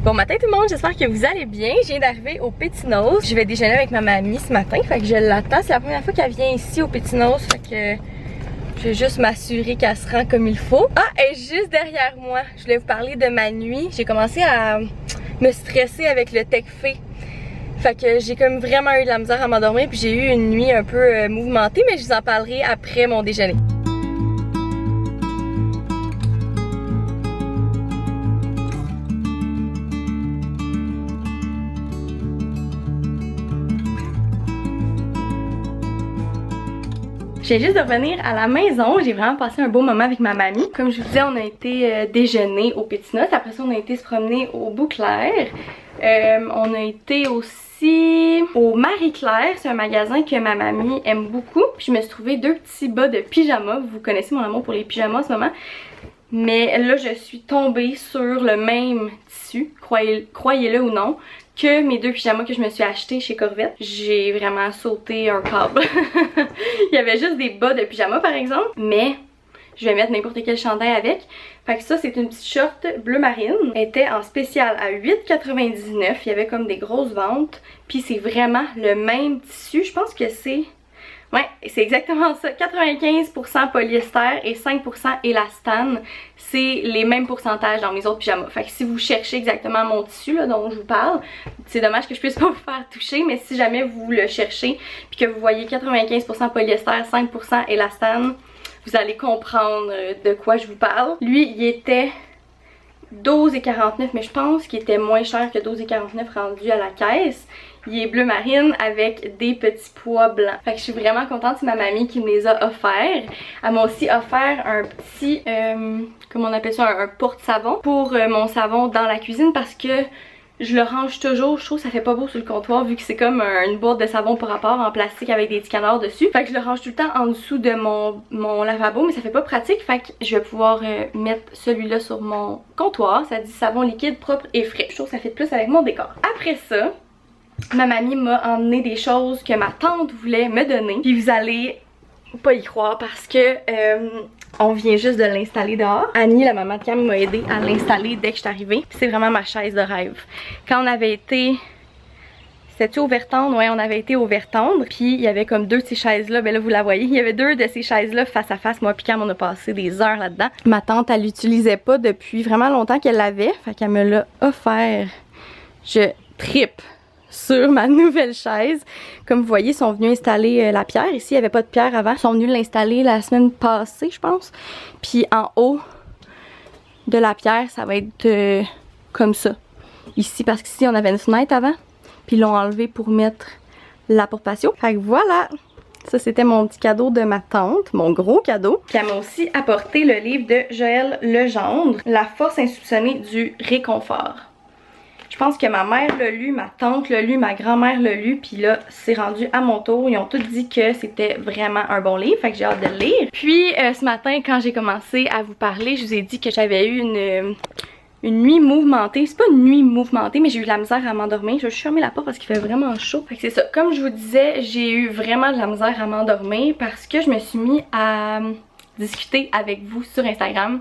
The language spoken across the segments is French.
Bon matin tout le monde, j'espère que vous allez bien. Je viens d'arriver au Petinos. Je vais déjeuner avec ma mamie ce matin, fait que je l'attends. C'est la première fois qu'elle vient ici au Petinos, fait que je vais juste m'assurer qu'elle se rend comme il faut. Ah, elle est juste derrière moi. Je voulais vous parler de ma nuit. J'ai commencé à me stresser avec le Tecfé. Fait que j'ai comme vraiment eu de la misère à m'endormir, puis j'ai eu une nuit un peu mouvementée, mais je vous en parlerai après mon déjeuner. Je viens juste de revenir à la maison, j'ai vraiment passé un beau moment avec ma mamie. Comme je vous disais, on a été déjeuner au Petinos, après ça on a été se promener au Bouclair. On a été aussi au Marie-Claire, c'est un magasin que ma mamie aime beaucoup. Puis je me suis trouvé deux petits bas de pyjama, vous connaissez mon amour pour les pyjamas en ce moment. Mais là je suis tombée sur le même tissu, croyez-le ou non, que mes deux pyjamas que je me suis achetés chez Corvette. J'ai vraiment sauté un câble. Il y avait juste des bas de pyjama par exemple, mais je vais mettre n'importe quel chandail avec. Fait que ça c'est une petite short bleu marine. Elle était en spécial à 8,99. Il y avait comme des grosses ventes. Puis c'est vraiment le même tissu. Je pense que c'est... Ouais, c'est exactement ça. 95% polyester et 5% élastane. C'est les mêmes pourcentages dans mes autres pyjamas. Fait que si vous cherchez exactement mon tissu là, dont je vous parle, c'est dommage que je puisse pas vous faire toucher, mais si jamais vous le cherchez puis que vous voyez 95% polyester, 5% élastane, vous allez comprendre de quoi je vous parle. Lui, il était 12,49, mais je pense qu'il était moins cher que 12,49 rendu à la caisse. Il est bleu marine avec des petits pois blancs. Fait que je suis vraiment contente, c'est ma mamie qui me les a offerts. Elle m'a aussi offert un petit, comment on appelle ça, un porte-savon pour mon savon dans la cuisine parce que je le range toujours. Je trouve que ça fait pas beau sur le comptoir vu que c'est comme une boîte de savon par rapport en plastique avec des petits canards dessus. Fait que je le range tout le temps en dessous de mon lavabo, mais ça fait pas pratique. Fait que je vais pouvoir mettre celui-là sur mon comptoir. Ça dit savon liquide, propre et frais. Je trouve que ça fait plus avec mon décor. Après ça, ma mamie m'a emmené des choses que ma tante voulait me donner. Puis vous allez pas y croire parce que on vient juste de l'installer dehors. Annie, la maman de Cam, m'a aidé à l'installer dès que je suis arrivée. C'est vraiment ma chaise de rêve. Quand on avait été... C'était-tu au Vertendre? Ouais, on avait été au Vertendre. Puis il y avait comme deux de ces chaises-là. Ben là, vous la voyez. Il y avait deux de ces chaises-là face à face. Moi puis Cam, on a passé des heures là-dedans. Ma tante, elle l'utilisait pas depuis vraiment longtemps qu'elle l'avait. Fait qu'elle me l'a offert. Je trippe sur ma nouvelle chaise. Comme vous voyez, ils sont venus installer la pierre. Ici, il n'y avait pas de pierre avant. Ils sont venus l'installer la semaine passée, je pense. Puis en haut de la pierre, ça va être comme ça. Ici, parce qu'ici, on avait une fenêtre avant. Puis ils l'ont enlevé pour mettre la porte-patio. Fait que voilà! Ça, c'était mon petit cadeau de ma tante, mon gros cadeau. Puis elle m'a aussi apporté le livre de Joël Legendre, La force insoupçonnée du réconfort. Je pense que ma mère l'a lu, ma tante l'a lu, ma grand-mère l'a lu, puis là, c'est rendu à mon tour. Ils ont tous dit que c'était vraiment un bon livre, fait que j'ai hâte de le lire. Puis, ce matin, quand j'ai commencé à vous parler, je vous ai dit que j'avais eu une nuit mouvementée. C'est pas une nuit mouvementée, mais j'ai eu de la misère à m'endormir. Je vais juste fermer la porte parce qu'il fait vraiment chaud. Fait que c'est ça. Comme je vous disais, j'ai eu vraiment de la misère à m'endormir parce que je me suis mis à discuter avec vous sur Instagram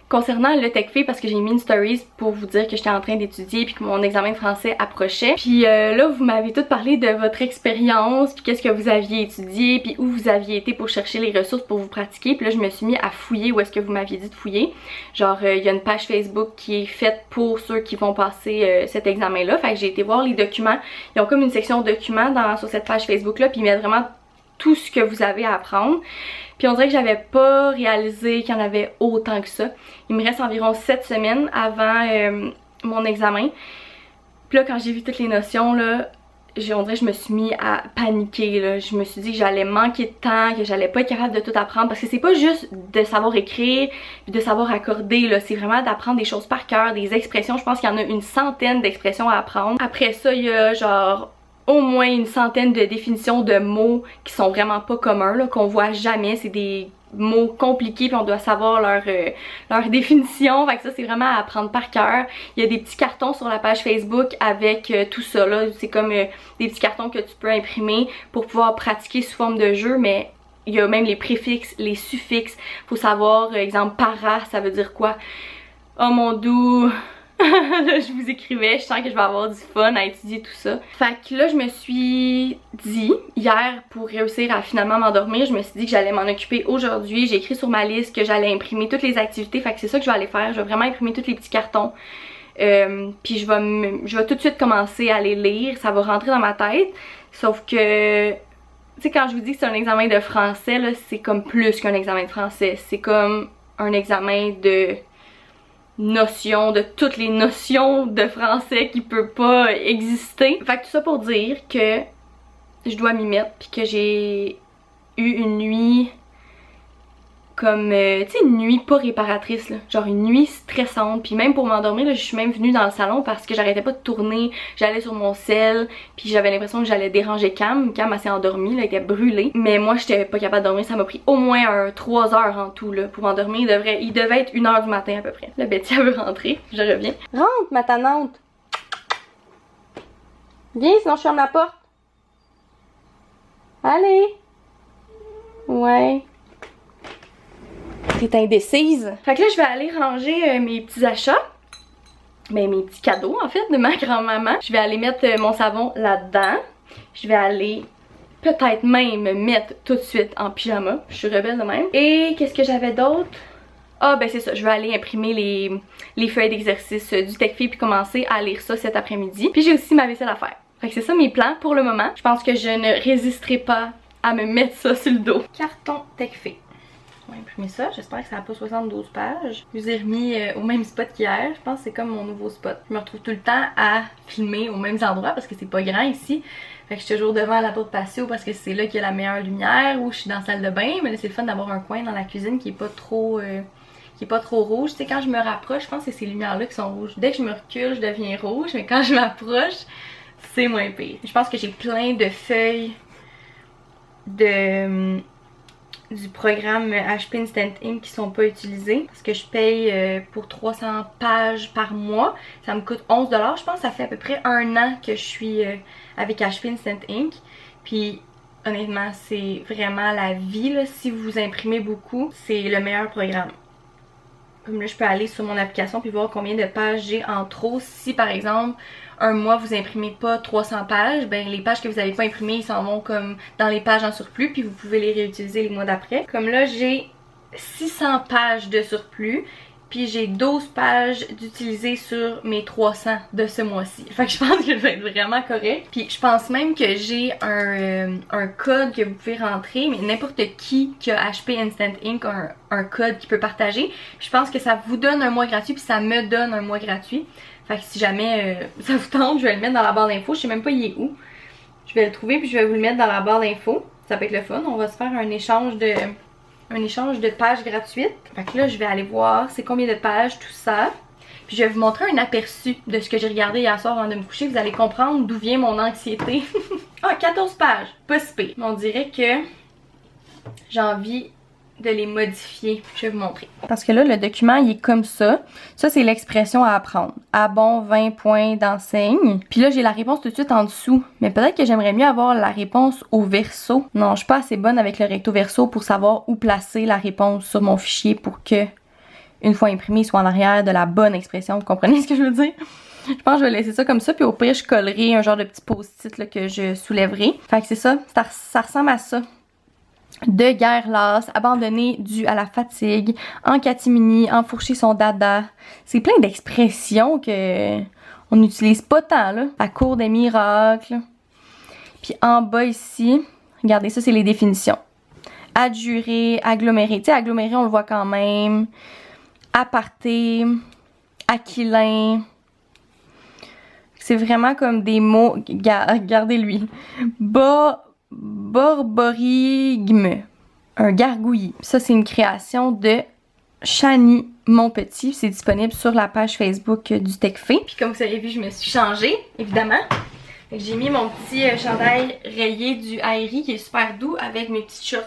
concernant le Tecfé parce que j'ai mis une stories pour vous dire que j'étais en train d'étudier puis que mon examen de français approchait. Puis là, vous m'avez toutes parlé de votre expérience, puis qu'est-ce que vous aviez étudié, puis où vous aviez été pour chercher les ressources pour vous pratiquer. Puis là, je me suis mis à fouiller où est-ce que vous m'aviez dit de fouiller. Genre, il y a une page Facebook qui est faite pour ceux qui vont passer cet examen-là. Fait que j'ai été voir les documents. Ils ont comme une section documents sur cette page Facebook-là, puis ils mettent vraiment tout ce que vous avez à apprendre. Puis on dirait que j'avais pas réalisé qu'il y en avait autant que ça. Il me reste environ 7 semaines avant mon examen. Puis là, quand j'ai vu toutes les notions, là, on dirait que je me suis mis à paniquer. Là. Je me suis dit que j'allais manquer de temps, que j'allais pas être capable de tout apprendre. Parce que c'est pas juste de savoir écrire, puis de savoir accorder. C'est vraiment d'apprendre des choses par cœur, des expressions. Je pense qu'il y en a une centaine d'expressions à apprendre. Après ça, il y a genre au moins une centaine de définitions de mots qui sont vraiment pas communs, qu'on voit jamais. C'est des mots compliqués puis on doit savoir leur définition. Fait que ça, c'est vraiment à apprendre par cœur. Il y a des petits cartons sur la page Facebook avec tout ça. C'est comme des petits cartons que tu peux imprimer pour pouvoir pratiquer sous forme de jeu, mais il y a même les préfixes, les suffixes. Faut savoir, exemple, para, ça veut dire quoi? Oh mon doux, Là, je vous écrivais, je sens que je vais avoir du fun à étudier tout ça. Fait que là, je me suis dit, hier, pour réussir à finalement m'endormir, je me suis dit que j'allais m'en occuper aujourd'hui. J'ai écrit sur ma liste que j'allais imprimer toutes les activités, fait que c'est ça que je vais aller faire. Je vais vraiment imprimer tous les petits cartons. Puis je vais tout de suite commencer à les lire, ça va rentrer dans ma tête. Sauf que, tu sais, quand je vous dis que c'est un examen de français, là, c'est comme plus qu'un examen de français. C'est comme un examen de notions, de toutes les notions de français qui peuvent pas exister. Fait que tout ça pour dire que je dois m'y mettre, puis que j'ai eu une nuit comme, tu sais, une nuit pas réparatrice, là. Genre une nuit stressante. Puis même pour m'endormir, là, je suis même venue dans le salon parce que j'arrêtais pas de tourner. J'allais sur mon sel, puis j'avais l'impression que j'allais déranger Cam. Cam, elle s'est endormie, là, elle était brûlée. Mais moi, j'étais pas capable de dormir. Ça m'a pris au moins 3 heures en tout, là, pour m'endormir. Il devait être 1 h du matin à peu près. La Betty, elle veut rentrer. Je reviens. Rentre, ma tanante! Viens, sinon je ferme la porte. Allez! Ouais. T'es indécise. Fait que là, je vais aller ranger mes petits achats. Ben, mes petits cadeaux, en fait, de ma grand-maman. Je vais aller mettre mon savon là-dedans. Je vais aller peut-être même me mettre tout de suite en pyjama. Je suis rebelle de même. Et qu'est-ce que j'avais d'autre? Ah, ben c'est ça. Je vais aller imprimer les feuilles d'exercice du TechFi puis commencer à lire ça cet après-midi. Puis j'ai aussi ma vaisselle à faire. Fait que c'est ça mes plans pour le moment. Je pense que je ne résisterai pas à me mettre ça sur le dos. Carton TechFi. On va imprimer ça, j'espère que ça n'a pas 72 pages. Je vous ai remis au même spot qu'hier, je pense que c'est comme mon nouveau spot. Je me retrouve tout le temps à filmer aux mêmes endroits parce que c'est pas grand ici. Fait que je suis toujours devant la porte patio parce que c'est là qu'il y a la meilleure lumière, ou je suis dans la salle de bain, mais là c'est le fun d'avoir un coin dans la cuisine qui est pas trop rouge. Tu sais, quand je me rapproche, je pense que c'est ces lumières-là qui sont rouges. Dès que je me recule, je deviens rouge, mais quand je m'approche, c'est moins pire. Je pense que j'ai plein de feuilles du programme HP Instant Ink qui sont pas utilisés parce que je paye pour 300 pages par mois. Ça me coûte 11 $. Je pense que ça fait à peu près 1 an que je suis avec HP Instant Ink. Puis honnêtement, c'est vraiment la vie là. Si vous imprimez beaucoup, c'est le meilleur programme. Comme là, je peux aller sur mon application puis voir combien de pages j'ai en trop. Si par exemple un mois vous imprimez pas 300 pages, ben les pages que vous avez pas imprimées, ils s'en vont comme dans les pages en surplus, puis vous pouvez les réutiliser les mois d'après. Comme là, j'ai 600 pages de surplus, puis j'ai 12 pages d'utilisées sur mes 300 de ce mois-ci. Fait que je pense que je vais être vraiment correct. Puis je pense même que j'ai un code que vous pouvez rentrer, mais n'importe qui a HP Instant Ink a un code qui peut partager. Je pense que ça vous donne un mois gratuit, puis ça me donne un mois gratuit. Fait que si jamais ça vous tente, je vais le mettre dans la barre d'infos. Je sais même pas il est où. Je vais le trouver puis je vais vous le mettre dans la barre d'infos. Ça peut être le fun. On va se faire un échange de pages gratuites. Fait que là, je vais aller voir c'est combien de pages, tout ça. Puis je vais vous montrer un aperçu de ce que j'ai regardé hier soir avant de me coucher. Vous allez comprendre d'où vient mon anxiété. Ah, 14 pages. Pas si pire. On dirait que j'ai envie de les modifier. Je vais vous montrer. Parce que là, le document, il est comme ça. Ça, c'est l'expression à apprendre. À bon 20 points d'enseigne. Puis là, j'ai la réponse tout de suite en dessous. Mais peut-être que j'aimerais mieux avoir la réponse au verso. Non, je suis pas assez bonne avec le recto verso pour savoir où placer la réponse sur mon fichier pour que, une fois imprimé, il soit en arrière de la bonne expression. Vous comprenez ce que je veux dire? Je pense que je vais laisser ça comme ça. Puis au pire, je collerai un genre de petit post-it là, que je soulèverai. Fait que c'est ça. Ça ressemble à ça. De guerre lasse, abandonné dû à la fatigue, en catimini, enfourcher son dada. C'est plein d'expressions que on n'utilise pas tant là. À court des miracles. Puis en bas ici, regardez ça, c'est les définitions. Adjurer, agglomérer. Tu sais, agglomérer, on le voit quand même. Aparté, aquilin. C'est vraiment comme des mots. Regardez-lui. Borborigme, un gargouillis. Ça, c'est une création de Chani Monpetit. C'est disponible sur la page Facebook du TechFi. Puis comme vous avez vu, je me suis changée, évidemment. J'ai mis mon petit chandail rayé du Aerie qui est super doux avec mes petites shorts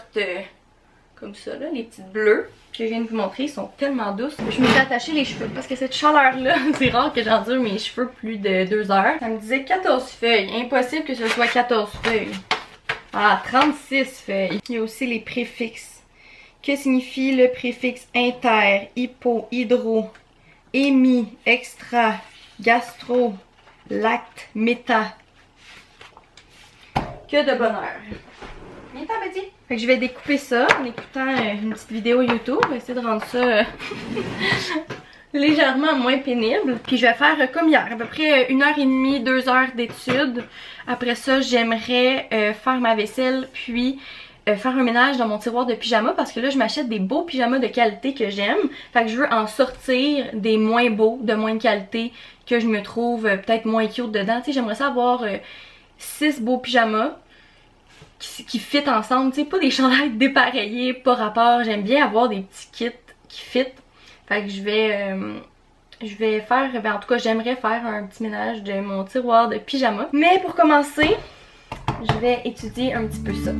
comme ça, là, les petites bleues que je viens de vous montrer. Ils sont tellement douces. Je me suis attachée les cheveux parce que cette chaleur-là, c'est rare que j'endure mes cheveux plus de 2 heures. Ça me disait 14 feuilles. Impossible que ce soit 14 feuilles. Ah, 36 feuilles. Il y a aussi les préfixes. Que signifie le préfixe inter, hypo, hydro, Émi, extra, gastro, lacte, méta. Que de bonheur. Viens t'en petit. Fait que je vais découper ça en écoutant une petite vidéo YouTube. Je vais essayer de rendre ça légèrement moins pénible. Puis je vais faire comme hier, à peu près 1h30, 2 heures d'études. Après ça, j'aimerais faire ma vaisselle puis faire un ménage dans mon tiroir de pyjama parce que là je m'achète des beaux pyjamas de qualité que j'aime. Fait que je veux en sortir des moins beaux, de moins de qualité, que je me trouve peut-être moins cute dedans. Tu sais, j'aimerais ça avoir 6 beaux pyjamas qui fit ensemble, tu sais, pas des chandails dépareillés, pas rapport. J'aime bien avoir des petits kits qui fit. Fait que je vais faire, ben en tout cas j'aimerais faire un petit ménage de mon tiroir de pyjama. Mais pour commencer, je vais étudier un petit peu ça.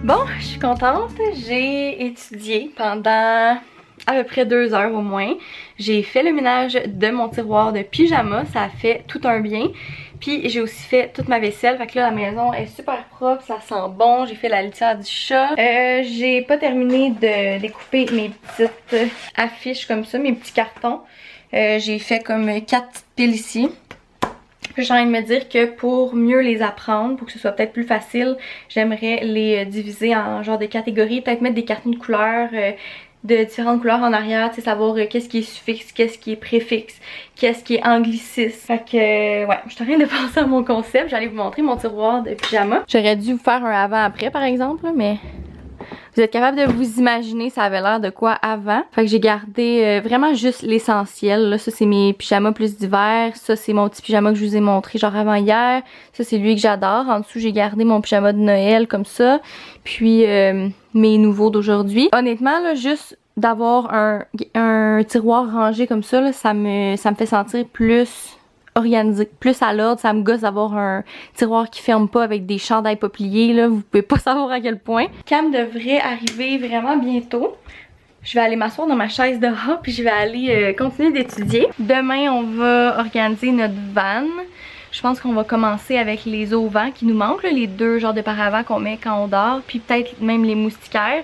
Bon, je suis contente. J'ai étudié pendant à peu près 2 heures au moins. J'ai fait le ménage de mon tiroir de pyjama, ça a fait tout un bien. Puis j'ai aussi fait toute ma vaisselle, fait que là la maison est super propre, ça sent bon. J'ai fait la litière du chat. J'ai pas terminé de découper mes petites affiches comme ça, mes petits cartons. J'ai fait comme 4 petites piles ici. Puis j'ai envie de me dire que pour mieux les apprendre, pour que ce soit peut-être plus facile, j'aimerais les diviser en genre de catégories, peut-être mettre des cartons de couleurs, de différentes couleurs en arrière, tu sais, savoir qu'est-ce qui est suffixe, qu'est-ce qui est préfixe, qu'est-ce qui est anglicisme. Fait que ouais, je suis en train de penser à mon concept, j'allais vous montrer mon tiroir de pyjama. J'aurais dû vous faire un avant-après par exemple, mais vous êtes capable de vous imaginer ça avait l'air de quoi avant. Fait que j'ai gardé vraiment juste l'essentiel. Là, ça c'est mes pyjamas plus d'hiver. Ça c'est mon petit pyjama que je vous ai montré genre avant hier. Ça c'est lui que j'adore. En dessous j'ai gardé mon pyjama de Noël comme ça. Puis mes nouveaux d'aujourd'hui. Honnêtement là, juste d'avoir un tiroir rangé comme ça, là, ça me fait sentir plus organisé, plus à l'ordre. Ça me gosse d'avoir un tiroir qui ferme pas avec des chandails pas pliés, là, vous pouvez pas savoir à quel point. Cam devrait arriver vraiment bientôt. Je vais aller m'asseoir dans ma chaise dehors puis je vais aller continuer d'étudier. Demain on va organiser notre van. Je pense qu'on va commencer avec les auvents qui nous manquent, là, les 2 genres de paravents qu'on met quand on dort, puis peut-être même les moustiquaires.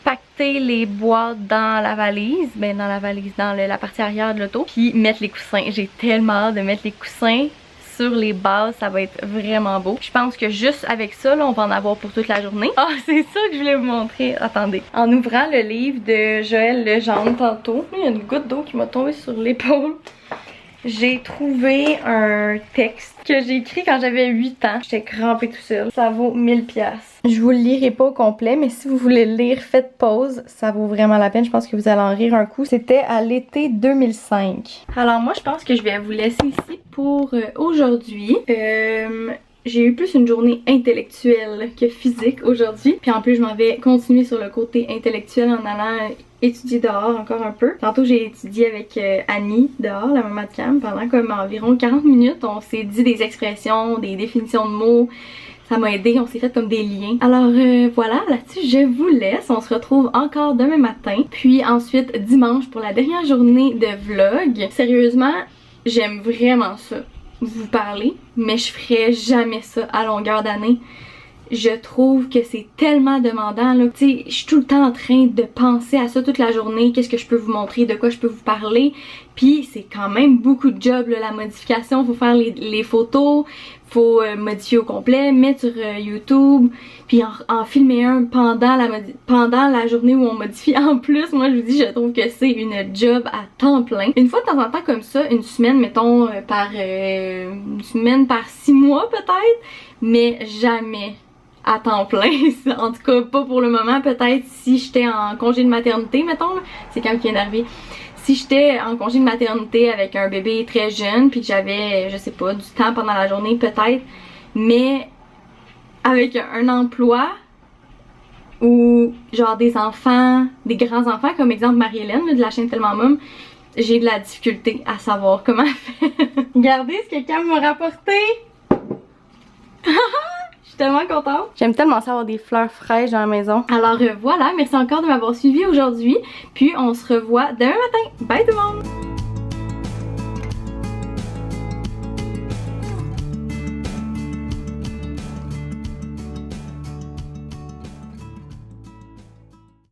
Pacter les boîtes dans la valise, dans la partie arrière de l'auto, puis mettre les coussins. J'ai tellement hâte de mettre les coussins sur les bases, ça va être vraiment beau. Je pense que juste avec ça, là, on va en avoir pour toute la journée. Ah, c'est ça que je voulais vous montrer. Attendez. En ouvrant le livre de Joël Legendre tantôt, il y a une goutte d'eau qui m'a tombé sur l'épaule. J'ai trouvé un texte que j'ai écrit quand j'avais 8 ans. J'étais crampée tout seul. Ça vaut 1000$. Je vous le lirai pas au complet, mais si vous voulez le lire, faites pause. Ça vaut vraiment la peine. Je pense que vous allez en rire un coup. C'était à l'été 2005. Alors moi, je pense que je vais vous laisser ici pour aujourd'hui. J'ai eu plus une journée intellectuelle que physique aujourd'hui. Puis en plus, je m'en vais continuer sur le côté intellectuel en allant étudier dehors encore un peu. Tantôt, j'ai étudié avec Annie dehors, la maman de Cam, pendant comme environ 40 minutes. On s'est dit des expressions, des définitions de mots. Ça m'a aidé, on s'est fait comme des liens. Alors voilà, là-dessus, je vous laisse. On se retrouve encore demain matin. Puis ensuite, dimanche, pour la dernière journée de vlog. Sérieusement, j'aime vraiment ça, vous parler, mais je ferais jamais ça à longueur d'année. Je trouve que c'est tellement demandant là. Tu sais, je suis tout le temps en train de penser à ça toute la journée. Qu'est-ce que je peux vous montrer, de quoi je peux vous parler. Puis c'est quand même beaucoup de job là, la modification. Faut faire les photos, faut modifier au complet, mettre sur YouTube, puis en filmer un pendant la journée où on modifie. En plus, moi je vous dis, je trouve que c'est une job à temps plein. Une fois de temps en temps comme ça, une semaine mettons une semaine par 6 mois peut-être, mais jamais à temps plein. En tout cas pas pour le moment. Peut-être si j'étais en congé de maternité mettons, c'est quand qui vient d'arriver. Si j'étais en congé de maternité avec un bébé très jeune puis que j'avais, je sais pas, du temps pendant la journée peut-être, mais avec un emploi ou genre des enfants, des grands-enfants, comme exemple Marie-Hélène de la chaîne Tellement Mom, j'ai de la difficulté à savoir comment elle fait. Regardez ce que Cam m'a rapporté! Je suis tellement contente! J'aime tellement ça avoir des fleurs fraîches dans la maison. Alors voilà, merci encore de m'avoir suivi aujourd'hui, puis on se revoit demain matin. Bye tout le monde!